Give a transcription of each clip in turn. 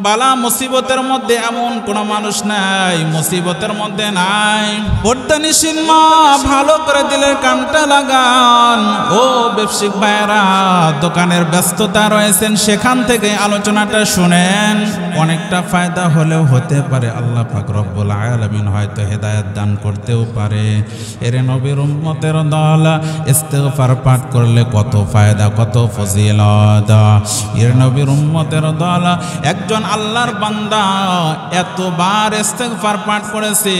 বালা মুসিবতের মধ্যে এমন কোন মানুষ নাই মুসিবতের মধ্যে নাই। পর্দানিশীল মা ভালো করে দিলের কানটা লাগান। ও ব্যবসায়িক ভাইরা দোকানের ব্যস্ততা রয়েছেন, সেখান থেকে আলোচনাটা শুনেন, অনেকটা ফায়দা হলেও হতে পারে। আল্লাহ পাক রব্বুল আলামিন হয়তো হেদায়েত দান করতেও পারে। এরে নবীর উম্মতের দল, ইস্তিগফার পাঠ করলে কত ফায়দা, কত ফজিলত। এর নবীর উম্মতের দল, একজন আল্লাহর বান্দা এতবার ইস্তিগফার পাঠ করেছে।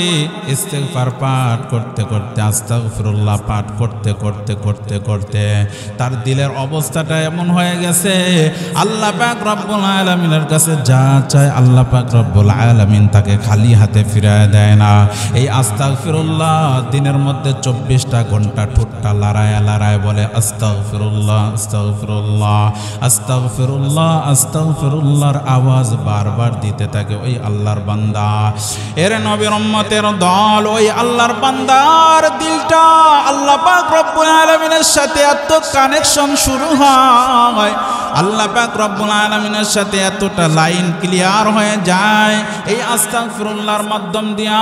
ইস্তিগফার পাঠ করতে করতে, আস্তাগফিরুল্লাহ পাঠ করতে করতে করতে করতে তার দিলের অবস্থাটা এমন হয়ে গেছে, আল্লাহ পাক রব্বুল আলামিনের কাছে যা চায় আল্লাহ পাক রব্বুল আলামিন তাকে খালি হাতে ফিরায় দেয় না। এই আস্তাগফিরুল্লাহ দিনের মধ্যে 24টা ঘন্টা ঠোঁটটা লড়ায় লড়ায় বলে আস্তাগফিরুল্লাহ আস্তাগফিরুল্লাহ আস্তাগফিরুল্লাহ আস্তাগফিরুল্লাহর আওয়াজ বারবার দিতে থাকে ওই আল্লাহর বান্দা। এর নবীর উম্মতের দল, ওই আল্লাহর বান্দার দিলটা আল্লাহ পাক রব্বুল আলামিনের সাথে এত কানেকশন শুরু হয়, আল্লাহ পাক রব্বুল আলামিনের সাথে এতটা লাইন ক্লিয়ার হয়ে যায় এই আস্তাগফিরুল্লাহর মাধ্যম দিয়া।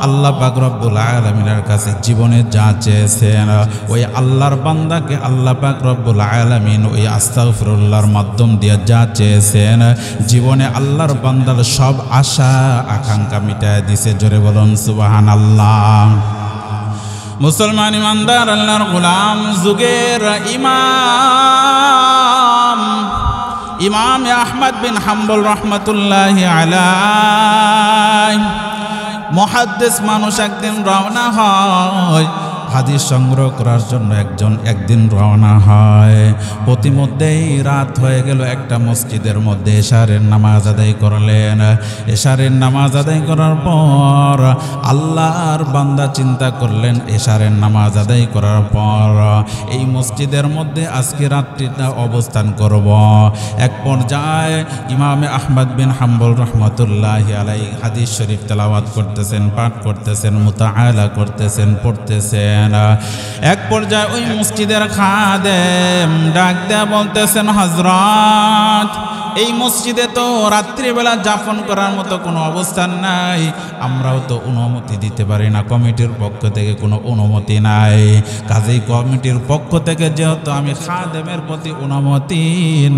আল্লাহ পাক রব্বুল আলামিনের কাছে জীবনে যা চেয়েছেন ওই আল্লাহর বান্দাকে আল্লাহ পাক রব্বুল আলামিন ওই আস্তাগফিরুল্লাহর মাধ্যম দিয়া যা চেয়েছেন জীবনে আল্লাহর বান্দার সব আশা আকাঙ্ক্ষা মিটায় দিছে। জোরে বলুন সুবহানাল্লাহ। মুসলমান ইমানদার আল্লাহর গোলাম, যুগের ইমাম আহমদ বিন হাম্বল রহমতুল্লাহি আলাইহি মুহাদ্দিস মানুষ একদিন রওনা হয় হাদিস সংগ্রহ করার জন্য। একদিন রওনা হয়, প্রতিমধ্যেই রাত হয়ে গেল। একটা মসজিদের মধ্যে এশারের নামাজ আদায় করলেন। এশারের নামাজ আদায় করার পর আল্লাহর বান্দা চিন্তা করলেন, এশারের নামাজ আদায় করার পর এই মসজিদের মধ্যে আজকে রাত্রিটা অবস্থান করব। এক পর্যায়ে ইমাম আহমদ বিন হাম্বল রহমতুল্লাহি আলাইহি হাদিস শরীফ তেলাওয়াত করতেছেন, পাঠ করতেছেন, মুতাআলা করতেছেন, পড়তেছেন। এক পর্যায়ে ওই মসজিদের খাদেম ডাক দেয়া বলতেছেন, হযরত এই মসজিদে তো রাত্রিবেলা যাপন করার মতো কোনো অবস্থান নাই, আমরাও তো অনুমতি দিতে পারি না, কমিটির পক্ষ থেকে কোনো অনুমতি নাই। কাজেই কমিটির পক্ষ থেকে যেহেতু আমি খাদেমের প্রতি অনুমতি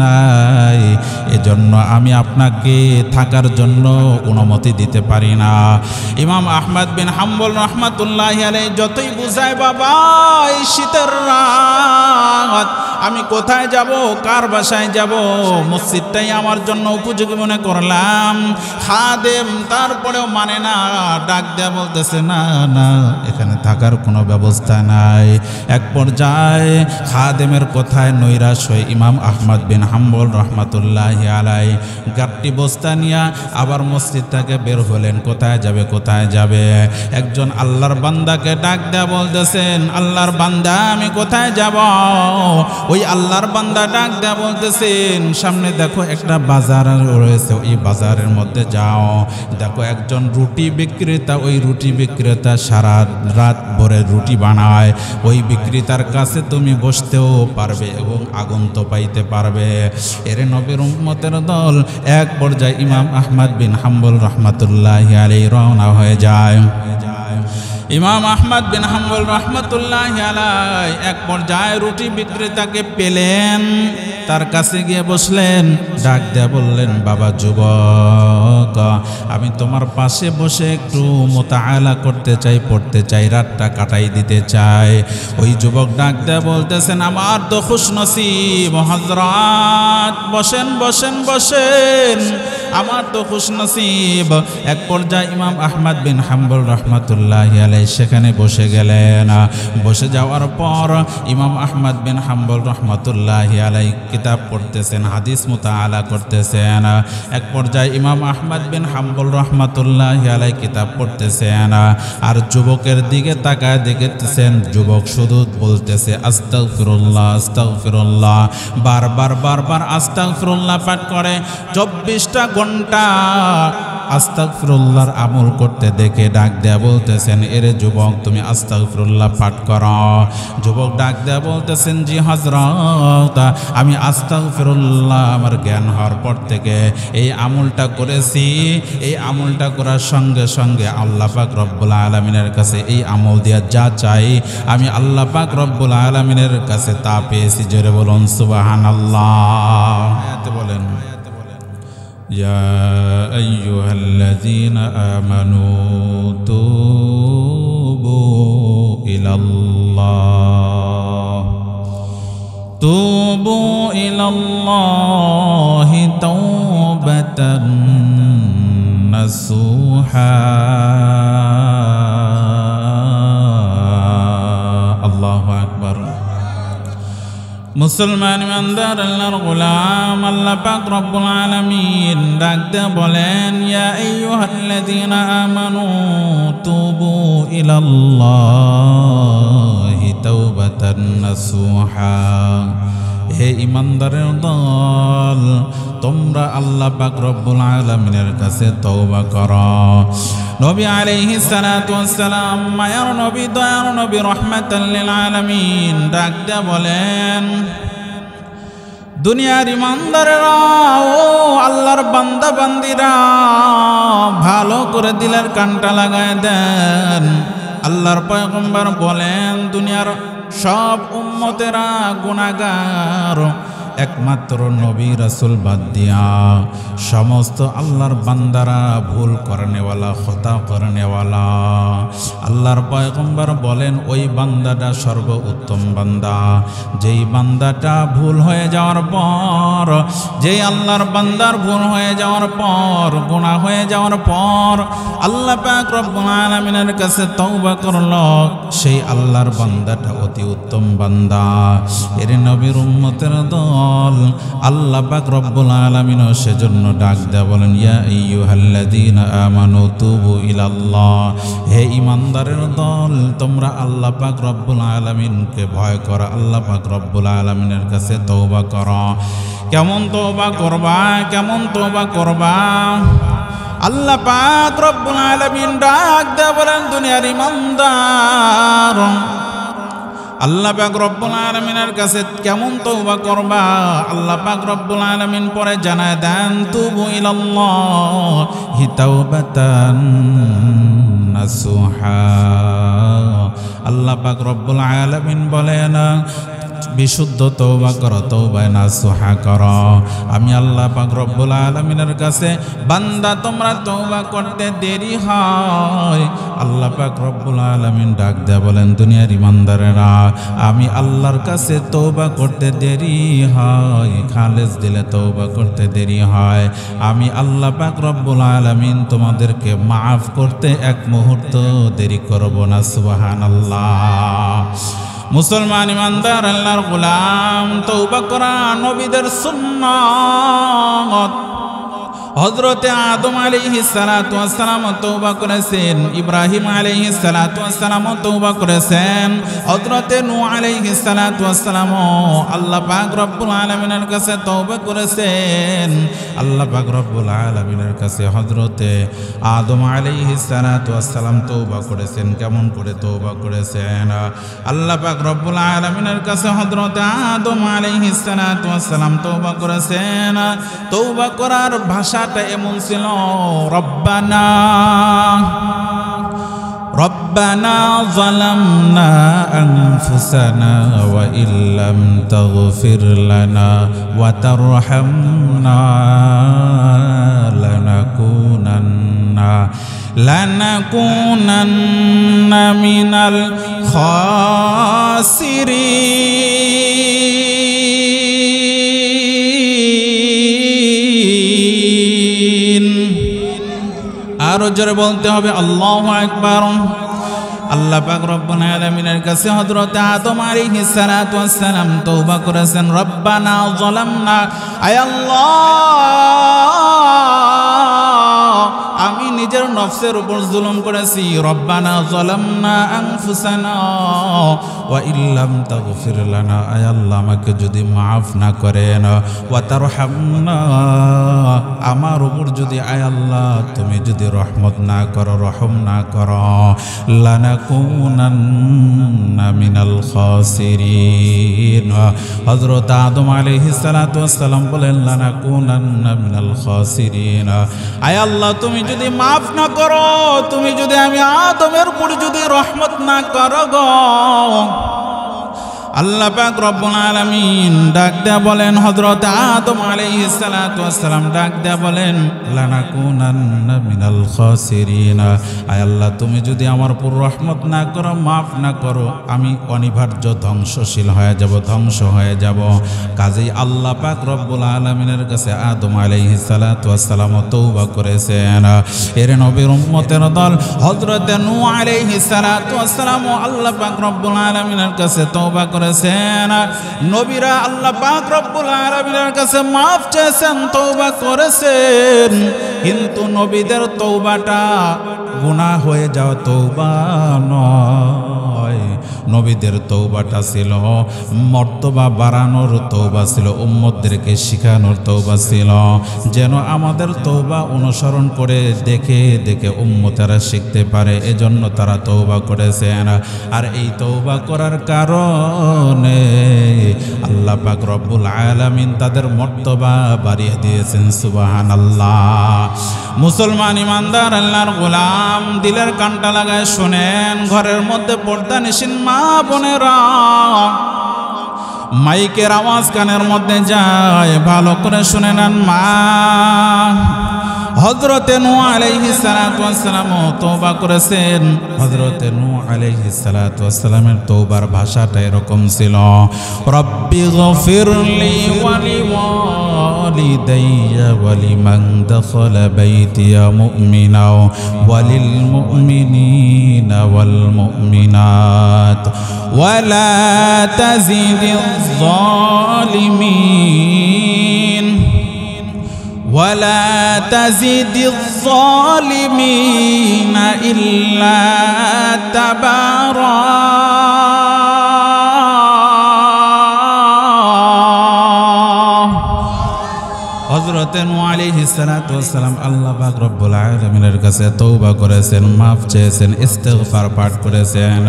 নাই, এজন্য আমি আপনাকে থাকার জন্য অনুমতি দিতে পারি না। ইমাম আহমদ বিন হাম্বল রহমাতুল্লাহি আলাইহি যতই বুঝায়, বাবা এই শীতের রাত আমি কোথায় যাব, কার বাসায় যাব, মসজিদটাই আমার জন্য উপযোগী মনে করলাম। খাদেম তারপরেও মানে না, ডাক দেয়া বলতেছে, না না এখানে থাকার কোনো ব্যবস্থা নাই। এক পর্যায়ে খাদেমের কথায় নৈরাশ হয়ে ইমাম আহমদ বিন হাম্বল রহমাতুল্লাহি আলাইহি গাট্টি বস্তা নিয়ে আবার মসজিদ থেকে বের হলেন। কোথায় যাবে, কোথায় যাবে? একজন আল্লাহর বান্দাকে ডাক দেয়া বলতেছেন, আল্লাহর বান্দা আমি কোথায় যাব? ওই আল্লাহর বান্দা ডাক দেয়া বলতেছেন, সামনে দেখো একটা বাজার রয়েছে, ওই বাজারের মধ্যে যাও, দেখো একজন রুটি বিক্রেতা, ওই রুটি বিক্রেতা সারা রাত ভরে রুটি বানায়, ওই বিক্রেতার কাছে তুমি বসতেও পারবে এবং আগন্ত পাইতে পারবে। এর নবীর উম্মতের দল, এক পর্যায়ে ইমাম আহমদ বিন হাম্বল রহমাতুল্লাহি আলাইহি রওনা হয়ে যায়। ইমাম আহমদ বিন হাম্বল রহমাতুল্লাহি আলাইহি এক পর্যায়ে রুটি বিক্রেতাকে পেলেন, তার কাছে গিয়ে বসলেন, ডাক দেয়া বললেন, বাবা যুবক আমি তোমার পাশে বসে একটু মুতাআলা করতে চাই, পড়তে চাই, রাতটা কাটাই দিতে চাই। ওই যুবক ডাক দেয়া বলতেছেন, আমার তো খুশনসিব হযরত, বসেন বসেন বসেন, আমার তো খুশনসিব। এক পর্যায়ে ইমাম আহমদ বিন হাম্বল রহমাতুল্লাহি আলাইহি সেখানে বসে গেলেন। বসে যাওয়ার পর ইমাম আহমদ বিন হাম্বল রহমাতুল্লাহি আলাইহি কিতাব পড়তেছেন, হাদিস মুতাআলা করতেছেন। এক পর্যায়ে ইমাম আহমদ বিন হাম্বল রহমাতুল্লাহি আলাইহি কিতাব পড়তেছেন আর যুবকের দিকে তাকায় দেখতেছেন, যুবক শুধু বলতেছে আস্তাগফিরুল্লাহ আস্তাগফিরুল্লাহ, বারবার বারবার আস্তাগফিরুল্লাহ পাঠ করে। 24টা ঘন্টা আস্তাগফিরুল্লাহর আমল করতে দেখে ডাক দেয়া বলতেছেন, এরে যুবক তুমি আস্তাগফিরুল্লাহ পাঠ করো। যুবক ডাক দেয়া বলতেছেন, জি হযরত, আমি আস্তাগফিরুল্লাহ আমার জ্ঞান হওয়ার পর থেকে এই আমলটা করেছি। এই আমলটা করার সঙ্গে সঙ্গে আল্লাহ পাক রব্বুল আলামিনের কাছে এই আমল দিয়া যা চাই আমি আল্লাহ পাক রব্বুল আলামিনের কাছে তা পেয়েছি। জোরে বলুন সুবহানাল্লাহ। আয়াতে বলেন, ইয়া আইয়ুহাল্লাযীনা আমানু তুবু ইলাল্লাহ তুবু ইলাল্লাহি তাওবাতান নাসুহা। আল্লাহু আকবার। মুসলমান ইমানদার আল্লাহর গোলাম, আল্লাহ পাক রব্বুল আলামিন ডাকতে বলেন, ইয়া আইয়ুহাল্লাযীনা আমানু তুবু ইলাল্লাহি তাওবাতান নাসুহা। হে ইমানদারের দল, তোমরা আল্লাহ পাক রব্বুল আলামিনের কাছে তওবা করো। নবী আলাইহিস সালাতু ওয়াস সালাম, মায়ার নবী, দয়ার নবী, রাহমাতাল লিল আলামিন ডাকতে বলেন, দুনিয়ার ইমানদারেরা ও আল্লাহর বান্দা বান্দিরা, ভালো করে দিলের কানটা লাগায় দেন। আল্লাহর পয়গম্বর বলেন, দুনিয়ার সব উম্মতেরা গুনাহগার, একমাত্র নবী রাসূল বাদ দিয়া সমস্ত আল্লাহর বান্দারা ভুল করনেওয়ালা, খতা করনেওয়ালা। আল্লাহর পয়গম্বর বলেন, ওই বান্দাটা সর্বোত্তম বান্দা, যেই বান্দাটা ভুল হয়ে যাওয়ার পর, যেই আল্লাহর বান্দার ভুল হয়ে যাওয়ার পর, গুনাহ হয়ে যাওয়ার পর আল্লাহ পাক রব্বুল আলামিনের কাছে তওবা করলো, সেই আল্লাহর বান্দাটা অতি উত্তম বান্দা। এর নবীর উম্মতের দল, আল্লাহ পাক রব্বুল আলামিনও সেজন্য ডাক দেয়া বলেন, ইয়া আইয়ুহাল্লাযীনা আমানু তুবু ইলাল্লাহ। হে ঈমানদারের দল, তোমরা আল্লাহ পাক রব্বুল আলামিনকে ভয় করো, আল্লাহ পাক রব্বুল আলামিনের কাছে তওবা করো। কেমন তওবা করবা? কেমন তওবা করবা? আল্লাহ পাক রব্বুল আলামিন ডাক দেয়া বলেন, দুনিয়ার ঈমানদার, আল্লাহ পাক রব্বুল আলামিনের কাছে কেমন তওবা করবা? আল্লাহ পাক রব্বুল আলামিন পরে জানায় দেন, তুবু ইলাল্লাহি তাওবাতান নাসুহা। আল্লাহ পাক রব্বুল আলামিন বলেন, বিশুদ্ধ তওবা করো, তওবায়ে নাসুহা করো। আমি আল্লাহ পাক রব্বুল আলামিনের কাছে, বান্দা তোমরা তওবা করতে দেরি হয়, আল্লাহ পাক রব্বুল আলামিন ডাক দেয়া বলেন, দুনিয়ার ঈমানদারেরা, আমি আল্লাহর কাছে তওবা করতে দেরি হয়, খালেস দিলে তওবা করতে দেরি হয়, আমি আল্লাহ পাক রব্বুল আলামিন তোমাদেরকে মাফ করতে এক মুহূর্ত দেরি করব না। সুবহানাল্লাহ। মুসলমান ইমানদার আল্লাহর গোলাম, তওবা করা নবীদের সুন্নাত। হযরতে আদম আলাইহিস সালাতু ওয়াস সালাম তওবা করেছেন, ইব্রাহিম আলাইহিস সালাতু ওয়াস সালাম তওবা করেছেন, হযরতে নূহ আলাইহিস সালাতু ওয়াস সালাম আল্লাহ পাক রব্বুল আলামিনের কাছে তওবা করেছেন। আল্লাহ পাক রব্বুল আলামিনের কাছে হযরতে আদম আলাইহিস সালাতু ওয়াস সালাম তওবা করেছেন। কেমন করে তওবা করেছেন? আল্লাহ পাক রব্বুল আলামিনের কাছে হযরতে আদম আলাইহিস সালাতু ওয়াস সালাম তওবা করেছেন। তওবা করার ভাষা এমন ছিল, রব্বানা রব্বানা যালামনা আনফুসানা ওয়া ইল্লাম তাগফির লানা ওয়া তারহামনা লানাকুনান্না মিনাল খাসিরিন। আরো জোরে বলতে হবে, আল্লাহু আকবার। আল্লাহ পাক রব্বুল আলামিনের কাছে হযরত আদম আলাইহিস সালাতু ওয়াস সালাম তওবা করেছেন, রব্বানা যালামনা, আয় আল্লাহ, আমি নিজের নফসের উপর জুলুম করেছি। রব্বানা যালামনা আনফুসানা ওয়া ইল্লাম তাগফির লানা, আয় আল্লাহ আমাকে যদি মাফ না করেন, ওয়া তারহামনা আমার উপর যদি আয় আল্লাহ তুমি যদি রহমত না করো, রহম না করো, লানাকুনান্না মিনাল খাসিরিন। হযরত আদম আলাইহিস সালাতু ওয়াস সালাম বলেন লানাকুনান্না মিনাল খাসিরিন, আয় আল্লাহ তুমি যদি মাফ না করো, তুমি যদি আমি আদমের উপর যদি রহমত না করো গো। আল্লাহ পাক রব্বুল আলামিন ডাক দেয়া বলেন, হযরত আদম আলাইহিস সালাতু ওয়াস সালাম ডাক দেয়া বলেন লানাকুনান্না মিনাল খাসিরিন, আয় আল্লাহ তুমি যদি আমার উপর রহমত না করো, মাফ না করো, আমি অনিবার্য ধ্বংসশীল হয়ে যাব, ধ্বংস হয়ে যাব। কাজেই আল্লাহ পাক রব্বুল আলামিনের কাছে আদম আলাইহিস সালাতু ওয়াস সালাম তওবা করেছেন। এর নবীর উম্মতের দল হযরত নূহ আলাইহিস সালাতু ওয়াস সালাম আল্লাহ পাক রব্বুল আলামিনের কাছে তওবা করেছেন। নবীরা আল্লাহ পাক রব্বুল আলামিনের কাছে মাফ চেয়েছেন, তওবা করেছেন, কিন্তু নবীদের তওবাটা গুনাহ হয়ে যাওয়া তওবা নয়। নবীদের তওবাটা ছিল মর্তবা বাড়ানোর তওবা ছিল, উম্মতদেরকে শিখানোর তওবা ছিল, যেন আমাদের তওবা অনুসরণ করে দেখে দেখে উম্মতেরা শিখতে পারে, এজন্য তারা তওবা করেছেন। আর এই তওবা করার কারণে আল্লাহ পাক রব্বুল আলামিন তাদের মর্তবা বাড়িয়ে দিয়েছেন। সুবহানাল্লাহ। মুসলমান ইমানদার আল্লাহর গোলাম দিলের কানটা লাগায় শুনেন, ঘরের মধ্যে পর্দানিশীন মা বোনেরা, মাইকের আওয়াজ কানের মধ্যে যায়, ভালো করে শুনে নেন মা। হযরতে নূহ আলাইহিস সালাতু ওয়াস সালাম তওবা করেছেন। হযরতে নূহ আলাইহিস সালাতু ওয়াস সালামের তওবার ভাষাটা এরকম ছিল, রব্বি গফিরলি ওয়া লিওয়ালিদাইয়া ওয়া লিমান দাখালা বাইতিয়া মুমিনা ওয়া লিল মুমিনিনা ওয়াল মুমিনাত ওয়া লা তাজিদিজ যালিমিন ولا تزد الظالمين إلا تبارا। হযরত নূহ আলাইহিস সালাতু ওয়াস সালাম আল্লাহ পাক রব্বুল আলামিনের কাছে তওবা করেছেন, মাফ চেয়েছেন, ইস্তিগফার পাঠ করেছেন।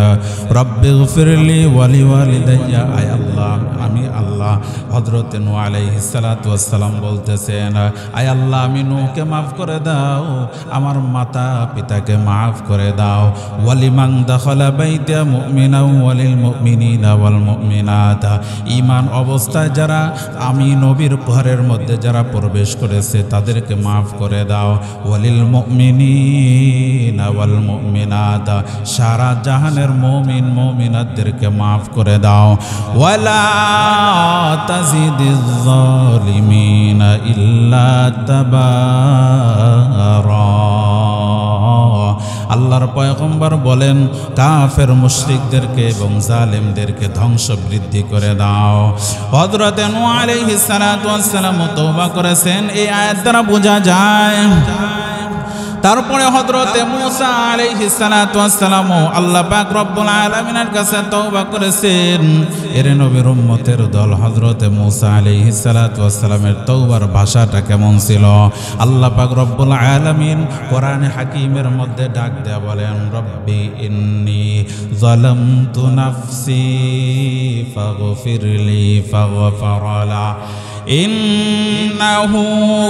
রব্বিগফিরলি ওয়া লিওয়ালিদাইয়া, আয় আল্লাহ আমি আল্লাহ। হযরত নূহ আলাইহিস সালাতু ওয়াস সালাম বলতেছেন, আয় আল্লাহ আমি নূহকে মাফ করে দাও, আমার মাতা পিতাকে মাফ করে দাও। ওয়ালিমান দাখালা বাইতা মুমিনা ওয়ালিল মুমিনিনা ওয়াল মুমিনাত, ঈমান অবস্থায় যারা আমি নবীর ঘরের মধ্যে যারা প্রবেশ করেছে তাদেরকে মাফ করে দাও। ওয়ালিল মুমিনিনা ওয়াল মুমিনাত, সারা জাহানের মুমিন মুমিনাতদেরকে মাফ করে দাও। ওয়ালা তাজিদিজ যালিমিনা ইল্লা তাবারা। আল্লাহর পয়গম্বর বলেন কাফের মুশরিকদেরকে এবং জালেমদেরকে ধ্বংস বৃদ্ধি করে দাও। হযরত নূহ আলাইহিস সালাতু ওয়াস সালাম তওবা করেছেন, এই আয়াত দ্বারা বোঝা যায়। তারপরে হযরতে মূসা আলাইহিস সালাতু ওয়াস সালাম আল্লাহ পাক রব্বুল আলামিনের কাছে তওবা করেছেন। এর নবীর উম্মতের দল হযরতে মূসা আলাইহিস সালাতু ওয়াস সালামের তওবার ভাষাটা কেমন ছিল? আল্লাহ পাক রব্বুল আলামিন কোরআনে হাকিমের মধ্যে ডাক দেয়া বলেন, রব্বি ইন্নী যালামতু নাফসি ফাগফিরলি ফাগফারা লা ইন্নাহু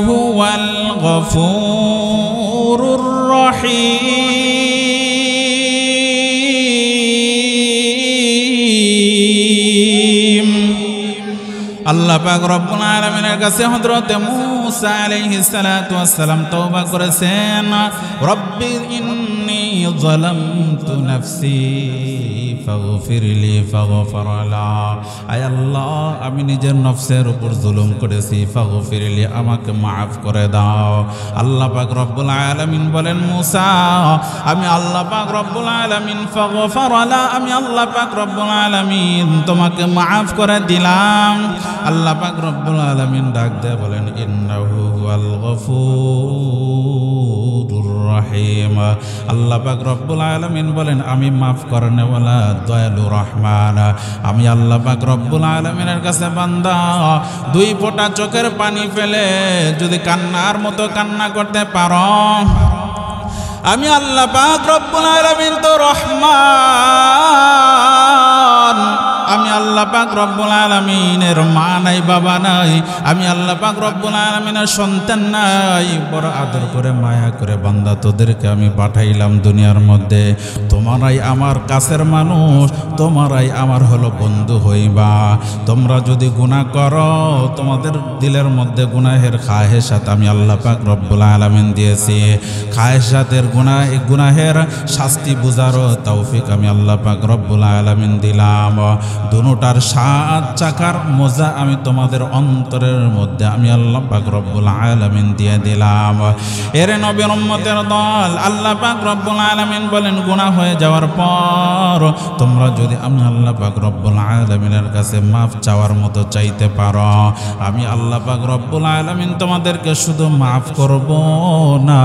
হুয়াল গফুরুর রহিম। আল্লাহ পাক রব্বুল আলামিনের কাছে হযরতে মূসা আলাইহিস সালাতু ওয়াস সালাম তওবা করেছেন, রব্বি ইন্নী যালামতু নাফসি ফাগফিরলি ফাগফারা লা, আয় আল্লাহ আমি নিজের নফসের উপর জুলুম করেছি, ফাগফিরলি আমাকে মাফ করে দাও। আল্লাহ পাক রব্বুল আলামিন বলেন, মূসা আমি আল্লাহ পাক রব্বুল আলামিন ফাগফারা লা, আমি আল্লাহ পাক রব্বুল আলামিন তোমাকে মাফ করে দিলাম। আল্লাহ পাক রব্বুল আলামিন ডাক দেয়া বলেন, ইন্নাহু হুয়াল গফুরুর রহিম। আল্লাহ পাক রব্বুল আলামিন বলেন আমি মাফ করনেওয়ালা দয়ালু রহমান। আমি আল্লাহ পাক রব্বুল আলামিনের কাছে বান্দা দুই ফোঁটা চোখের পানি ফেলে যদি কান্নার মতো কান্না করতে পারো, আমি আল্লাহ পাক রব্বুল আলামিন তো রহমান। আমি আল্লাহ পাক রব্বুল আলামিনের মা নাই, বাবা নাই, আমি আল্লাহ পাক রব্বুল আলামিনের সন্তান নাই। বড় আদর করে মায়া করে বান্দা তোদেরকে আমি পাঠাইলাম দুনিয়ার মধ্যে, তোমরাই আমার কাছের মানুষ, তোমরাই আমার হলো বন্ধু হইবা। তোমরা যদি গুনাহ করো, তোমাদের দিলের মধ্যে গুনাহের খাহেসাত আমি আল্লাহ পাক রব্বুল আলামিন দিয়েছি। খাহেসাতের গুনাহের শাস্তি বুঝারও তৌফিক আমি আল্লাহ পাক রব্বুল আলামিন দিলাম। দুটার সাত চাকার মজা আমি তোমাদের অন্তরের মধ্যে আমি আল্লাহ পাক রব্বুল আলামিন দিয়ে দিলাম। এর নবীর উম্মতের দল, আল্লাহ পাক রব্বুল আলামিন বলেন গুনাহ হয়ে যাওয়ার পর তোমরা যদি আমি আল্লাহ পাক রব্বুল আলামিনের কাছে মাফ চাওয়ার মতো চাইতে পারো, আমি আল্লাহ পাক রব্বুল আলামিন তোমাদেরকে শুধু মাফ করব না,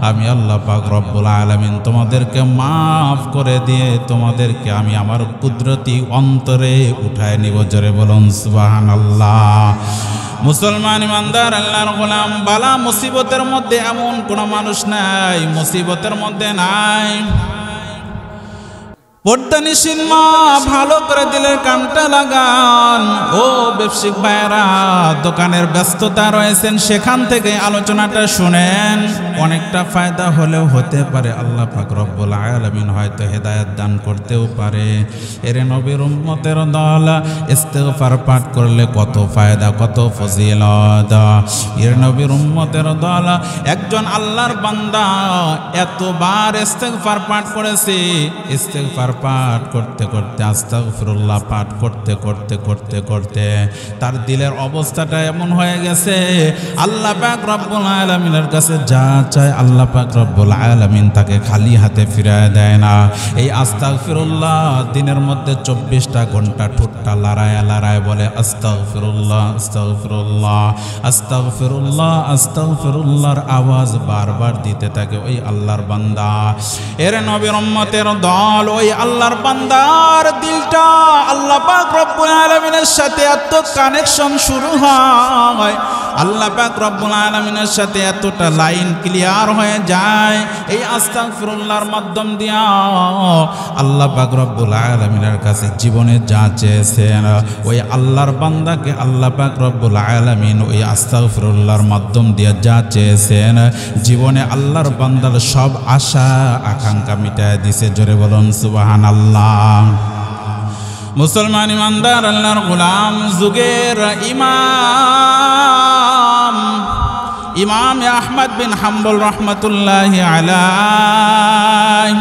আমি আল্লাহ পাক রব্বুল আলামিন তোমাদেরকে মাফ করে দিয়ে তোমাদেরকে আমি আমার কুদরতি অন্তরে উঠায় নিব। জোরে বলুন সুবহানাল্লাহ। মুসলমান ইমানদার আল্লাহর গোলাম, বালা মুসিবতের মধ্যে এমন কোনো মানুষ নাই, মুসিবতের মধ্যে নাই। পর্দানিশীল মা, ভালো করে দিলের কানটা লাগান। ও ব্যবসায়িক ভাইরা, দোকানের ব্যস্ততা রয়েছেন, সেখান থেকে আলোচনাটা শুনেন, অনেকটা ফায়দা হলেও হতে পারে। আল্লাহ পাক রব্বুল আলামিন হয়তো হেদায়েত দান করতেও পারে। এর নবীর উম্মতের দল, ইস্তিগফার পাঠ করলে কত ফায়দা, কত ফজিলত। এর নবীর উম্মতের দল, একজন আল্লাহর বান্দা এতবার ইস্তিগফার পাঠ করেছে, ইস্তিগফার পাঠ করতে করতে, আস্তাগফিরুল্লাহ পাঠ করতে করতে করতে করতে তার দিলের অবস্থাটা এমন হয়ে গেছে, আল্লাহ পাক রব্বুল আলামিনের কাছে যা চায় আল্লাহ পাক রব্বুল আলামিন তাকে খালি হাতে ফিরায় দেয় না। এই আস্তাগফিরুল্লাহ দিনের মধ্যে 24টা ঘন্টা ঠোঁটটা লড়ায় লড়ায় বলে আস্তাগফিরুল্লাহ আস্তাগফিরুল্লাহ আস্তাগফিরুল্লাহ আস্তাগফিরুল্লাহর আওয়াজ বারবার দিতে থাকে ওই আল্লাহর বান্দা। এর নবীর উম্মতের দল, ওই আল্লাহর বান্দার দিলটা আল্লাহ পাক রব্বুল আলামিনের সাথে এত কানেকশন শুরু হয়, আল্লাহ পাক রব্বুল আলামিনের সাথে এতটা লাইন ক্লিয়ার হয়ে যায় এই আস্তাগফিরুল্লাহর মাধ্যম দিয়া। আল্লাহ পাক রব্বুল আলামিনের কাছে জীবনে যা চেয়েছেন ওই আল্লাহর বান্দাকে আল্লাহ পাক রব্বুল আলামিন ওই আস্তাগফিরুল্লাহর মাধ্যম দিয়ে যা চেয়েছেন জীবনে আল্লাহর বান্দার সব আশা আকাঙ্ক্ষা মিটায় দিছে। জোরে বলুন সুবহানাল্লাহ। মুসলমান ইমানদার আল্লাহর গোলাম, যুগের ইমাম আহমদ বিন হাম্বল রহমতুল্লাহি আলাইহি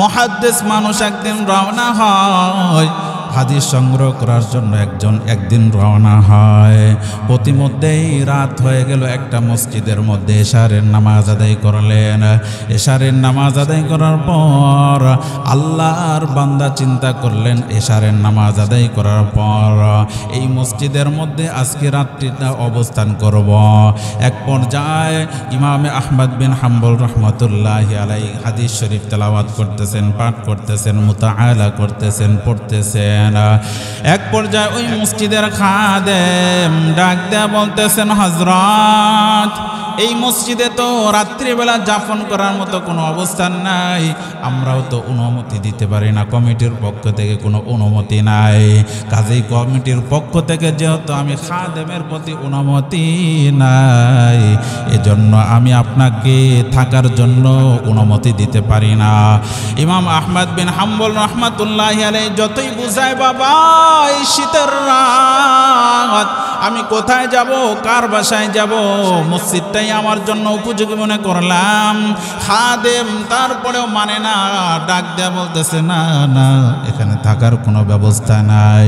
মুহাদ্দিস মানুষ একদিন রওনা হয়, হাদিস সংগ্রহ করার জন্য একদিন রওনা হয়। প্রতিমধ্যেই রাত হয়ে গেল, একটা মসজিদের মধ্যে এশারের নামাজ আদায় করলেন। এশারের নামাজ আদায় করার পর আল্লাহর বান্দা চিন্তা করলেন, এশারের নামাজ আদায় করার পর এই মসজিদের মধ্যে আজকে রাত্রিটা অবস্থান করব। এক পর্যায়ে ইমামে আহমদ বিন হাম্বল রহমতুল্লাহি আলাইহি হাদিস শরীফ তেলাওয়াত করতেছেন, পাঠ করতেছেন, মুতাআলা করতেছেন, পড়তেছেন। এক পর্যায়ে ওই মসজিদের খাদেম ডাক দেয়া বলতেছেন, হযরত, এই মসজিদে তো রাত্রিবেলা যাপন করার মতো কোনো অবস্থান নাই, আমরাও তো অনুমতি দিতে পারি না, কমিটির পক্ষ থেকে কোনো অনুমতি নাই। কাজেই কমিটির পক্ষ থেকে যেহেতু আমি খাদেমের প্রতি অনুমতি নাই, এজন্য আমি আপনাকে থাকার জন্য অনুমতি দিতে পারি না। ইমাম আহমদ বিন হাম্বল রহমাতুল্লাহি আলাইহি যতই বুঝায়, বাবা এই শীতের রাত আমি কোথায় যাব, কার বাসায় যাব, মসজিদটাই আমার জন্য উপযোগী মনে করলাম। খাদেম তারপরেও মানে না, ডাক দেয়া বলতেছে, না না, এখানে থাকার কোনো ব্যবস্থা নাই।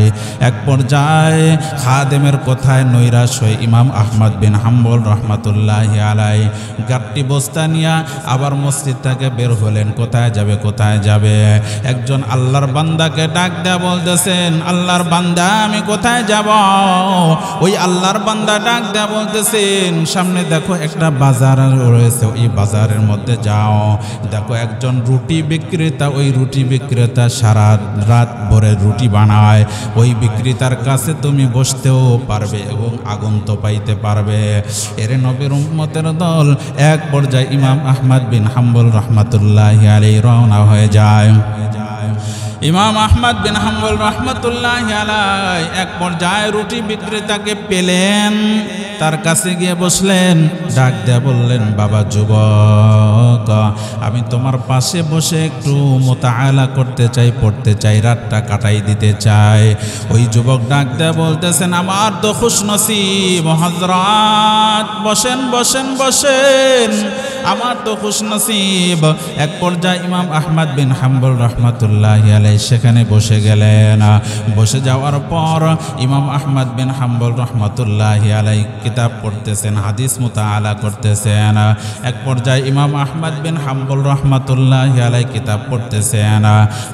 এক পর্যায়ে খাদেমের কথায় নৈরাশ হয়ে ইমাম আহমদ বিন হাম্বল রহমাতুল্লাহি রহমাতুল্লাহি আলাইহি গাট্টি বস্তা নিয়ে আবার মসজিদ থেকে বের হলেন। কোথায় যাবে, কোথায় যাবে? একজন আল্লাহর বান্দাকে ডাক দেয়া বলতেছেন, আল্লাহর বান্দা আমি কোথায় যাব? ওই আল্লাহর বান্দা ডাক দেয়া বলতেছেন, সামনে দেখো একটা বাজার রয়েছে, ওই বাজারের মধ্যে যাও। দেখো একজন রুটি বিক্রেতা, ওই রুটি বিক্রেতা সারা রাত ভরে রুটি বানায়। ওই বিক্রেতার কাছে তুমি বসতেও পারবে এবং আগুন তো পাইতে পারবে। এর নবীর উম্মতের দল এক পর্যায়ে ইমাম আহমদ বিন হাম্বল রহমাতুল্লাহি আলাইহি রওনা হয়ে যায়। ইমাম আহমদ বিন হাম্বল রহমাতুল্লাহি আলাইহি এক পর্যায়ে রুটি বিক্রেতাকে পেলেন, তার কাছে গিয়ে বসলেন, ডাক দেয়া বললেন, বাবা যুবক, আমি তোমার পাশে বসে একটু মুতাআলা করতে চাই, পড়তে চাই, রাতটা কাটাই দিতে চাই। ওই যুবক ডাক দেয়া বলতেছেন, আমার তো খুশনসিব হযরত, বসেন বসেন বসেন, আমার তো খুশনসিব। এক পর্যায়ে ইমাম আহমদ বিন হাম্বল রহমাতুল্লাহি আলাইহি সেখানে বসে গেলেন। বসে যাওয়ার পর ইমাম আহমদ বিন হাম্বল রহমাতুল্লাহি আলাইহি কিতাব পড়তেছেন, হাদিস মুতাআলা করতেছেন। এক পর্যায়ে ইমাম আহমদ বিন হাম্বল রহমাতুল্লাহি আলাইহি কিতাব পড়তেছেন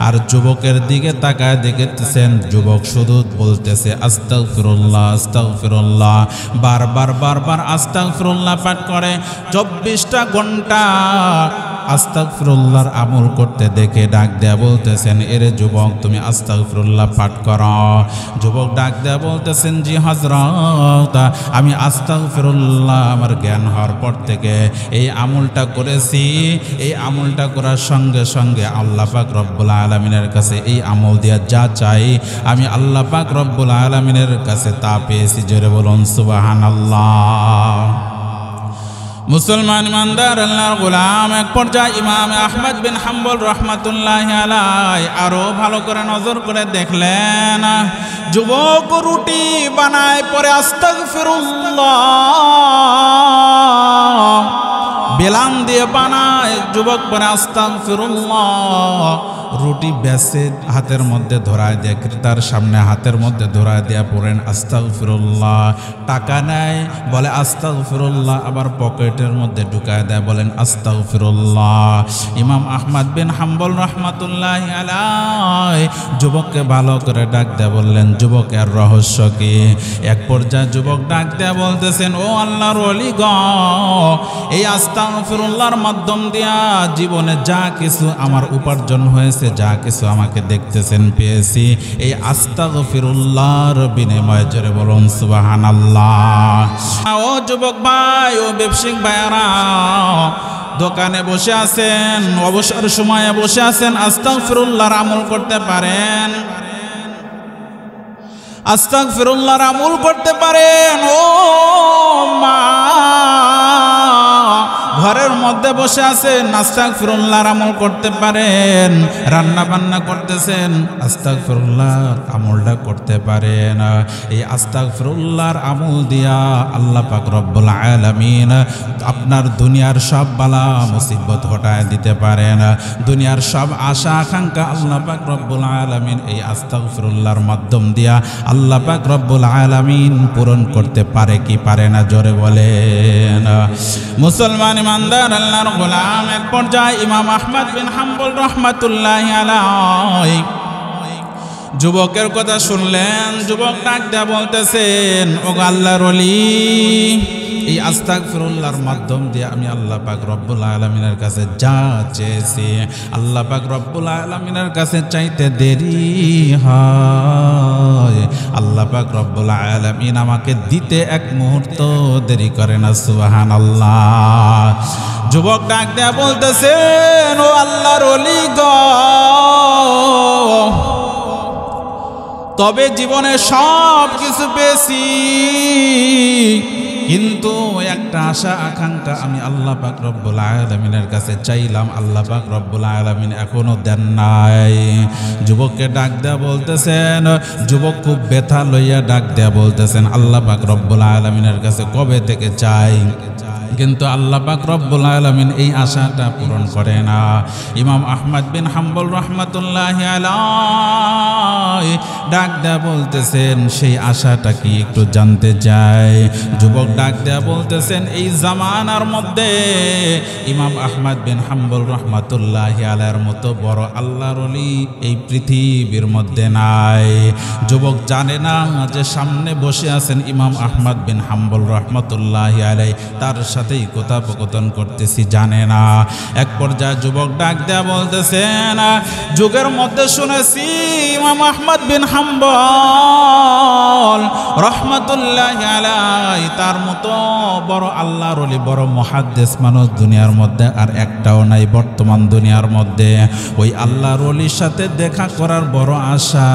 আর যুবকের দিকে তাকায় দেখতেছেন, যুবক শুধু বলতেছে আস্তাগফিরুল্লাহ আস্তাগফিরুল্লাহ, বারবার বারবার আস্তাগফিরুল্লাহ পাঠ করে। 24টা ঘন্টা আস্তাগফিরুল্লাহর আমল করতে দেখে ডাক দেয়া বলতেছেন, এরে যুবক তুমি আস্তাগফিরুল্লাহ পাঠ করো। যুবক ডাক দেয়া বলতেছেন, জি হযরত, আমি আস্তাগফিরুল্লাহ আমার জ্ঞান হওয়ার পর থেকে এই আমলটা করেছি। এই আমলটা করার সঙ্গে সঙ্গে আল্লাহ পাক রব্বুল আলামিনের কাছে এই আমল দিয়া যা চাই আমি আল্লাহ পাক রব্বুল আলামিনের কাছে তা পেয়েছি। জোরে বলুন সুবহানাল্লাহ। মুসলমান ইমানদার আল্লাহর গোলাম, এক পর্যায়ে ইমাম আহমদ বিন হাম্বল রহমাতুল্লাহি আলাইহি আরো ভালো করে নজর করে দেখলেন, যুবক রুটি বানায় পরে আস্তাগফিরুল্লাহ বেলান দিয়ে বানায়, যুবক পরে আস্তাগফিরুল্লাহ রুটি বেসে হাতের মধ্যে ধরায় দেয়, ক্রেতার সামনে হাতের মধ্যে ধরায় দেয়া পড়েন আস্তাগফিরুল্লাহ। টাকা নেয়, বলে আস্তাগফিরুল্লাহ, আবার পকেটের মধ্যে ঢুকায় দেয়, বলেন আস্তাগফিরুল্লাহ। ইমাম আহমদ বিন হাম্বল রহমাতুল্লাহি আলাইহি যুবককে ভালো করে ডাক দেয়া বললেন, যুবকের রহস্য কি? এক পর্যায়ে যুবক ডাক দেয়া বলতেছেন, ও আল্লাহর ওলি গ, এই আস্তাগফিরুল্লাহর মাধ্যম দিয়া জীবনে যা কিছু আমার উপার্জন হয়েছে, যা কিছু আমাকে দেখতেছেন পেয়েছি, এই আস্তাগফিরুল্লাহর বিনিময়ে। জোরে বলুন সুবহানাল্লাহ। ও যুবক ভাই, ও ব্যবসায়িক ভাইরা, দোকানে বসে আছেন, অবসর সময়ে বসে আছেন, আস্তাগফিরুল্লাহর আমল করতে পারেন, আস্তাগফিরুল্লাহর আমল করতে পারেন। ও মা, ঘরের মধ্যে বসে আছেন, আস্তাগফিরুল্লাহর আমল করতে পারেন। রান্না বান্না করতেছেন, আস্তাগফিরুল্লাহর আমলটা করতে পারেন। এই আস্তাগফিরুল্লাহর আমল দিয়া আল্লাহ পাক রব্বুল আলামিন আপনার দুনিয়ার সব বালা মুসিবত হটায় দিতে পারেন। দুনিয়ার সব আশা আকাঙ্ক্ষা আল্লাহ পাক রব্বুল আলামিন এই আস্তাগফিরুল্লাহর মাধ্যম দিয়া আল্লাহ পাক রব্বুল আলামিন পূরণ করতে পারে কি পারে না? জোরে বলেন। মুসলমান ইমানদার আল্লাহর গোলাম, এক পর্যায়ে ইমাম আহমদ বিন হাম্বল রহমাতুল্লাহি আলাইহি যুবকের কথা শুনলেন। যুবক ডাক দেয়া বলতেছেন, ও আল্লাহর ওলি, এই আস্তাগফিরুল্লাহর মাধ্যম দিয়ে আমি আল্লাহ পাক রব্বুল আলামিনের কাছে যা চেয়েছি, আল্লাহ পাক রব্বুল আলামিনের কাছে চাইতে দেরি হয়, আল্লাহ পাক রব্বুল আলামিন আমাকে দিতে এক মুহূর্ত দেরি করে না। সুবহানাল্লাহ। যুবক ডাক দেয়া বলতেছেন, ও আল্লাহর ওলি গ, তবে জীবনে সব কিছু পেয়েছি, কিন্তু একটা আশা আকাঙ্ক্ষা আমি আল্লাহ পাক রব্বুল আলামিনের কাছে চাইলাম, আল্লাহ পাক রব্বুল আলামিন এখনো দেন নাই। যুবককে ডাক দেয়া বলতেছেন, যুবক খুব ব্যথা লইয়া ডাক দেয়া বলতেছেন, আল্লাহ পাক রব্বুল আলামিনের কাছে কবে থেকে চাই, কিন্তু আল্লাহ পাক রব্বুল আলামিন এই আশাটা পূরণ করে না। ইমাম আহমদ বিন হাম্বল রাহমাতুল্লাহি আলাইহি ডাক দেয়া বলতেছেন সেই আশাটা কি একটু জানতে চাই। যুবক ডাক দেয়া বলতেছেন এই জামানার মধ্যে ইমাম আহমদ বিন হাম্বল রাহমাতুল্লাহি আলাইহির মতো বড় আল্লাহর ওলি এই পৃথিবীর মধ্যে নাই। যুবক জানে না যে সামনে বসে আছেন ইমাম আহমদ বিন হাম্বল রাহমাতুল্লাহি আলাইহি, তার সাথেই কথোপকথন করতেছি জানে না। এক পর্যায়ে যুবক ডাক দেয়া বলতেছেন যুগের মধ্যে শুনেছি ইমাম আহমদ বিন হাম্বল রাহমাতুল্লাহি আলাইহি তার মতো বড় আল্লাহর ওলি বড় মুহাদ্দিস মানুষ দুনিয়ার মধ্যে আর একটাও নাই বর্তমান দুনিয়ার মধ্যে। ওই আল্লাহর ওলির সাথে দেখা করার বড় আশা,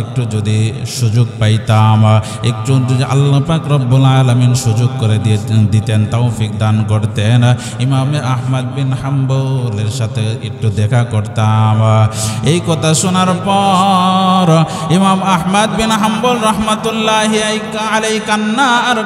একটু যদি সুযোগ পাইতাম, একটু যদি আল্লাহ পাক রব্বুল আলামিন সুযোগ করে দিতেন, তৌফিক দান করতেন, ইমাম আহমদ বিন হাম্বলের সাথে একটু দেখা করতাম। এই কথা শোনার পর ইমাম আহমদ বিন হাম্বল রাহমাতুল্লাহি আলাইহি কান্না আর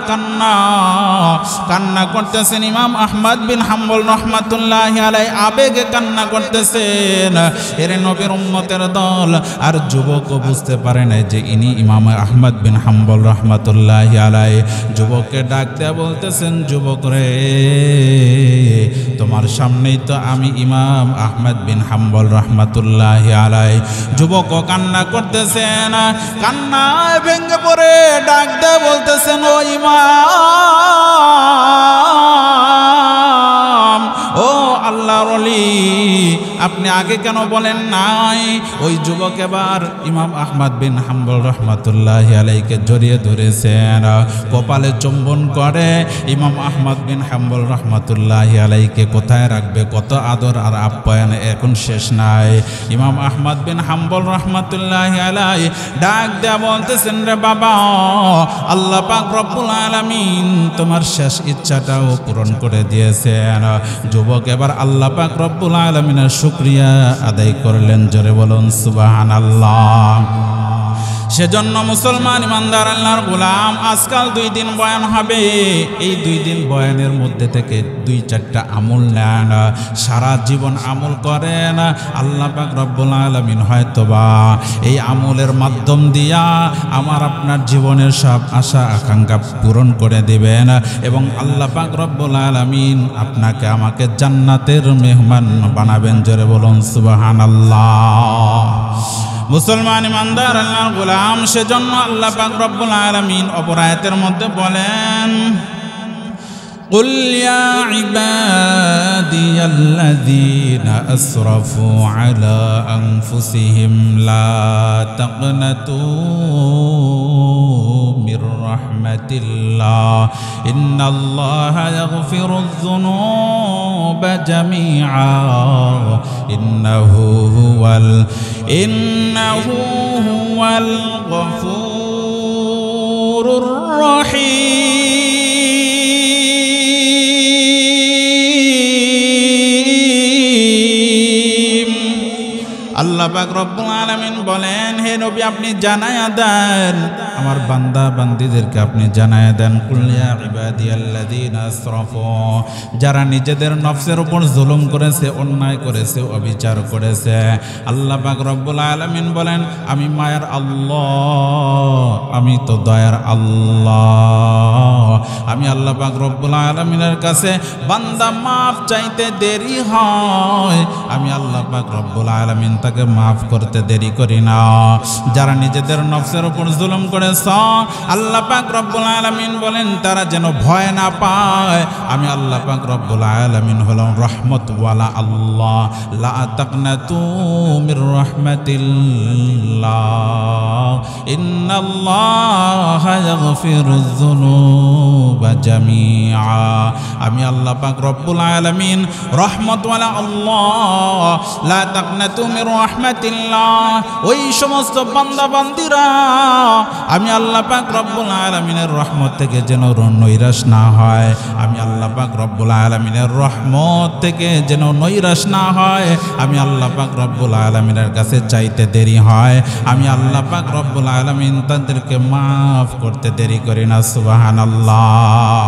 কান্না করতেছেন। ইমাম আহমদ বিন হাম্বল রাহমাতুল্লাহি আলাইহি আবেগে কান্না করতেছেন। এর নবীর উম্মতের দল আর যুবকও বুঝতে পারে না যে ইনি ইমাম আহমদ বিন হাম্বল রাহমাতুল্লাহি আলাইহি। যুবককে ডাকতে বলতেছেন যুবক রে, তোমার সামনেই তো আমি ইমাম আহমদ বিন হাম্বল রাহমাতুল্লাহি আলাইহি। যুবকও কান্না করতেছেন, কান্নায় ভেঙে পড়ে ডাক দিয়ে বলতেছেন ও ইমাম, ও আল্লাহর ওলি, আপনি আগে কেন বলেন নাই? ওই যুবক এবার ইমাম আহমদ বিন হাম্বল রাহমাতুল্লাহি আলাইহিকে জড়িয়ে ধরেছেন, কপালে চুম্বন করে। ইমাম আহমদ বিন হাম্বল রাহমাতুল্লাহি আলাইহিকে কোথায় রাখবে, কত আদর আর আপ্যায়ন এখন শেষ নাই। ইমাম আহমদ বিন হাম্বল রাহমাতুল্লাহি আলাইহি ডাক দেয়া বলতেছেন রে বাবা, আল্লাহ পাক রব্বুল আলামিন তোমার শেষ ইচ্ছাটাও পূরণ করে দিয়েছেন। যুবক এবার আল্লাহ পাক রব্বুল আলামিনের শুকরিয়া আদায় করলেন। জোরে বলুন সুবহানাল্লাহ। সেজন্য মুসলমান ইমানদার আল্লাহর গোলাম, আজকাল 2 দিন বয়ান হবে, এই 2 দিন বয়ানের মধ্যে থেকে 2-4টা আমল নেন, সারা জীবন আমল করেন। আল্লাহ পাক রব্বুল আলামিন হয়তোবা এই আমলের মাধ্যম দিয়া আমার আপনার জীবনের সব আশা আকাঙ্ক্ষা পূরণ করে দিবেন এবং আল্লাহ পাক রব্বুল আলামিন আপনাকে আমাকে জান্নাতের মেহমান বানাবেন। জোরে বলুন সুবহানাল্লাহ। মুসলমান ইমানদার আল্লাহর গোলাম, সেজন্য আল্লাহ পাক রব্বুল আলামিন অপর আয়াতের মধ্যে বলেন, قل يا عبادي الذين أسرفوا على أنفسهم لا تقنطوا من رحمة الله إن الله يغفر الذنوب جميعا إنه هو الغفور الرحيم। আল্লাহ পাক রব্বুল আলামিন বলেন, হে নবী আপনি জানায়া দেন, আমার বান্দা বান্দীদেরকে আপনি জানায়া দেন, কুল ইয়া ইবাদিয়াল্লাযীনা আসরাফু, যারা নিজেদের নফসের উপর জুলুম করেছে, অন্যায় করেছে, অবিচার করেছে। আল্লাহ পাক রব্বুল আলামিন বলেন, আমি মায়ার আল্লাহ, আমি তো দয়ার আল্লাহ, আমি আল্লাহ পাক রব্বুল আলামিনের কাছে বান্দা মাফ চাইতে দেরি হয়, আমি আল্লাহ পাক রব্বুল আলামিন তাকে মাফ করতে দেরি করি না। যারা নিজেদের নফসের উপর জুলুম করেছ, আল্লাহ পাক রব্বুল আলামিন বলেন তারা যেন ভয় না পায়। আমি আল্লাহ পাক রব্বুল আলামিন হলাম রহমতওয়ালা আল্লাহ, লা তাকনাতু মির রাহমাতিল্লাহ ইন্নাল্লাহা ইয়াগফিরুয যুনুবা জামিআ। আমি আল্লাহ পাক রব্বুল আলামিন রহমতওয়ালা আল্লাহ, লা তাকনাতু মির রাহমাতিল্লাহ। ওই সমস্ত বান্দা বান্দীরা আমি আল্লাহ পাক রব্বুল আলামিনের রহমত থেকে যেন নৈরাশ না হয়, আমি আল্লাহ পাক রব্বুল আলামিনের রহমত থেকে যেন নৈরাশ না হয়, আমি আল্লাহ পাক রব্বুল আলামিনের কাছে চাইতে দেরি হয়, আমি আল্লাহ পাক রব্বুল আলামিন তাদেরকে মাফ করতে দেরি করি না। সুবহানাল্লাহ।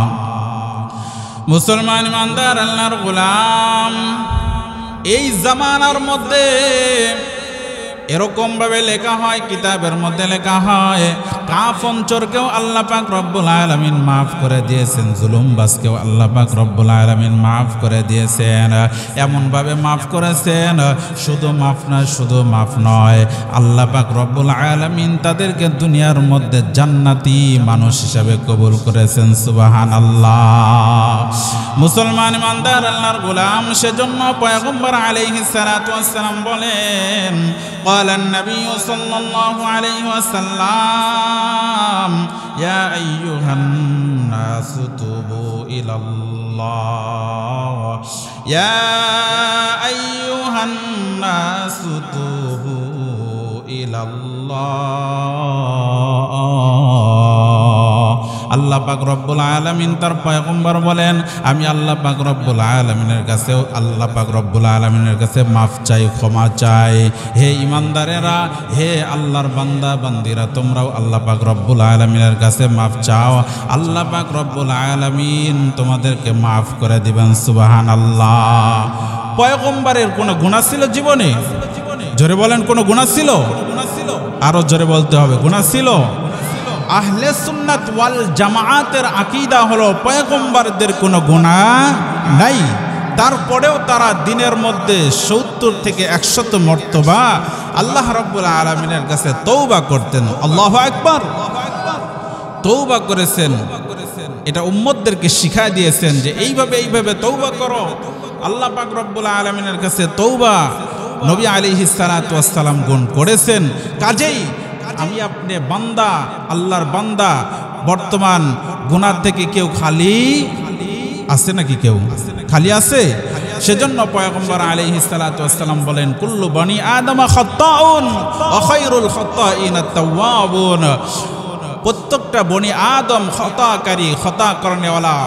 মুসলমান ইমানদার আল্লাহর গোলাম, এই জামানার মধ্যে এরকম ভাবে লেখা হয়, কিতাবের মধ্যে লেখা হয়, কাফন চোরকেও আল্লাহ পাক রব্বুল আলামিন মাফ করে দিয়েছেন, জুলুমবাজকেও আল্লাহ পাক রব্বুল আলামিন মাফ করে দিয়েছেন। এমন ভাবে মাফ করেছেন, শুধু মাফ নয়, আল্লাহ পাক রব্বুল আলামিন তাদেরকে দুনিয়ার মধ্যে জান্নাতি মানুষ হিসাবে কবুল করেছেন। সুবহানাল্লাহ। মুসলমান ইমানদার আল্লাহর গোলাম, সেজন্য পয়গম্বর আলাইহিস সালাতু ওয়াস সালাম বলেন, قال النبي صلى الله عليه وسلم يا أيها الناس توبوا إلى الله يا أيها الناس توبوا إلى الله। আল্লাহ পাক রব্বুল আলামিন তার পয়গম্বর বলেন, আমি আল্লাহ পাক রব্বুল আলামিনের কাছে মাফ চাই, ক্ষমা চাই। হে ইমানদারেরা, হে আল্লাহর বান্দা বান্দিরা, তোমরাও আল্লাহ পাক রব্বুল আলামিনের কাছে মাফ চাও, আল্লাহ পাক রব্বুল আলামিন তোমাদেরকে মাফ করে দিবেন। সুবহানাল্লাহ। পয়গম্বরের কোনো গুনাহ ছিল জীবনে? জোরে বলেন, কোনো গুনাহ ছিল? আরো জোরে বলতে হবে, গুনাহ ছিল? আহলে সুন্নাত ওয়াল জামাআতের আকীদা হলো পয়গম্বরদের কোনো গুনাহ নাই, তারপরেও তারা দিনের মধ্যে 70 থেকে 100 মর্তবা আল্লাহ রাব্বুল আলামিনের কাছে তওবা করতেন। আল্লাহু আকবার। তওবা করেছেন, এটা উম্মতদেরকে শিখায় দিয়েছেন যে এইভাবে তওবা করো। আল্লাহ পাক রব্বুল আলামিনের কাছে তওবা নবী আলাইহিস সালাতু ওয়াস সালাম গুণ করেছেন। কাজেই আমি আপনি বান্দা, আল্লাহর বান্দা, বর্তমান গুনাহ থেকে কেউ খালি আছে নাকি? কেউ খালি আছে? সেজন্য পয়গম্বর আলাইহিস সালাতু ওয়াস সালাম বলেন, কুল্লু বনি আদম খাত্তাউন ওয়া খায়রুল খাত্তাইন আত-তাওয়াবুন। প্রত্যেকটা বনি আদম খতাকারী, খতা করনেওয়ালা,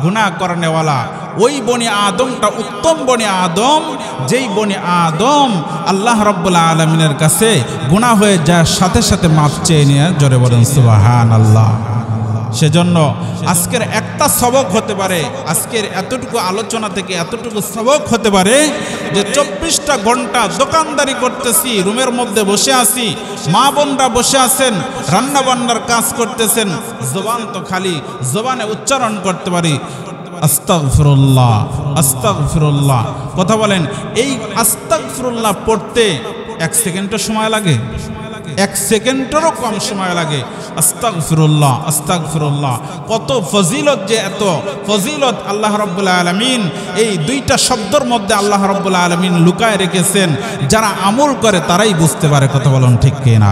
গুনাহ করনেওয়ালা। ওই বনি আদমটা উত্তম বনি আদম, যেই বনি আদম আল্লাহ রাব্বুল আলামিনের কাছে গুনাহ হয়ে যাওয়ার সাথে সাথে মাফ চেয়ে নিয়ে জোরে বলেন সুবহানাল্লাহ। সেজন্য আজকের একটা সবক হতে পারে, আজকের এতটুকু আলোচনা থেকে এতটুকু সবক হতে পারে যে 24টা ঘন্টা দোকানদারি করতেছি, রুমের মধ্যে বসে আছি, মা বোনরা বসে আছেন, রান্না বান্নার কাজ করতেছেন, জবান তো খালি, জবানে উচ্চারণ করতে পারি আস্তাগফিরুল্লাহ আস্তাগফিরুল্লাহ। কথা বলেন, এই আস্তাগফিরুল্লাহ পড়তে 1 সেকেন্ডও সময় লাগে? 1 সেকেন্ডেরও কম সময় লাগে। আস্তাগফিরুল্লাহ আস্তাগফিরুল্লাহ। কত ফজিলত, যে এত ফজিলত আল্লাহ রাব্বুল আলামিন এই 2টা শব্দের মধ্যে আল্লাহ রাব্বুল আলামিন লুকায় রেখেছেন। যারা আমল করে তারাই বুঝতে পারে। কথা বলেন ঠিক কিনা?